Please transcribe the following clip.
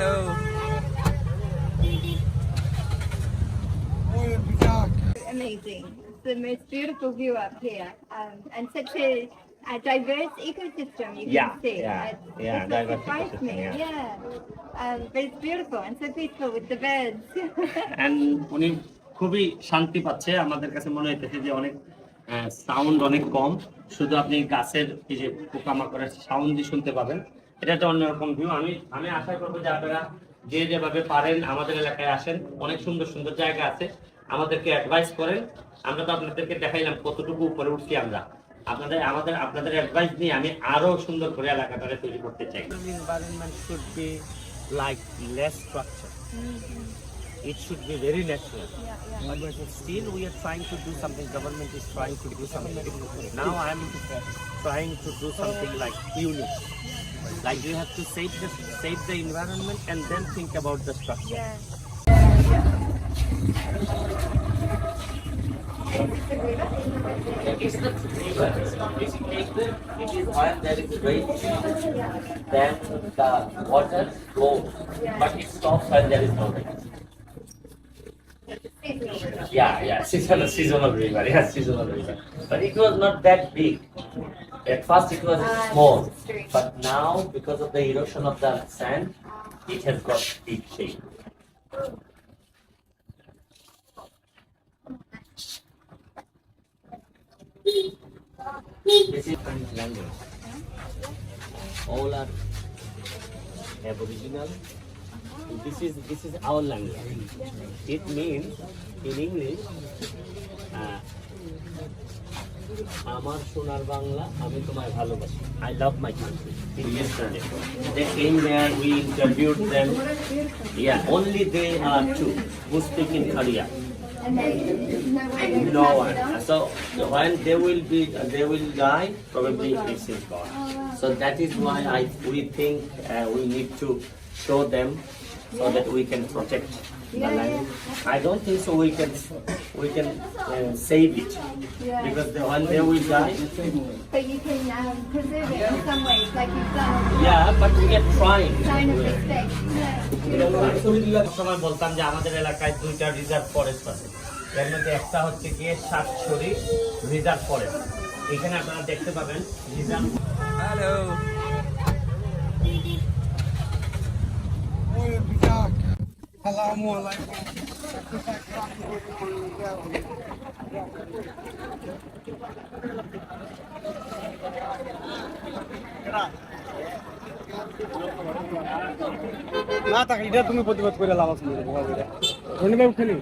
Hello. Amazing. It's the most beautiful view up here, and such a diverse ecosystem you can see. It's what diverse surprised me. ecosystem, But it's beautiful and so peaceful with the birds. And উনি খুবই শান্তি পাচ্ছে, আমাদের কাছে মনে হইতেছে যে অনেক সাউন্ড অনেক কম, শুধু আপনি গাছের এই যে পোকামাকড়ের সাউন্ডই শুনতে পাবেন। এটা একটা অন্যরকম ভিউ। আমি আশা করবো যে আপনারা যে যেভাবে পারেন আমাদের এলাকায় আসেন, অনেক সুন্দর সুন্দর জায়গা আছে, আমাদেরকে অ্যাডভাইস করেন। আমরা তো আপনাদেরকে দেখাইলাম কতটুকু উপরে উঠছি আমরা, আপনাদের অ্যাডভাইস নিয়ে আমি আরো সুন্দর করে এলাকাটাকে তৈরি করতে চাই। Environment should be like less structure. It should be very natural. But still we are trying to do something, government is trying to do something. Now I am trying to do something like unique. Like you have to save the environment and then think about the structure. It is the river. Basically, it is when there is rain, then the water goes, but it stops when there is no rain. Seasonal river. Yes, seasonal river. But it was not that big. At first it was small, but now because of the erosion of the sand, it has got big shape. This is French language. All are Aboriginal. This is our language. It means in English, আমার সোনার বাংলা আমি তোমায় ভালোবাসি. I love my country. In yesterday, they came there. We interviewed them. Yeah, only they are two who speak in Korea. No one. So when they will die, probably this is gone. So that is why we think we need to show them so that we can protect the land. I don't think so. We can save it because when they will die. But you can preserve it in some ways, like you've done. Yeah, but we are trying. Sign of respect. সময় বলতাম যে আমাদের এলাকায় দুইটা reserve forest আছে, এর মধ্যে একটা হচ্ছে গিয়ে সাতছড়ি রিজার্ভ ফরেস্ট। এখানে আপনারা দেখতে পাবেন রিজার্ভ। Hello. না থাকে এটা তুমি প্রতিবাদ করে লাভ আছে ধন্যবাদ খেলি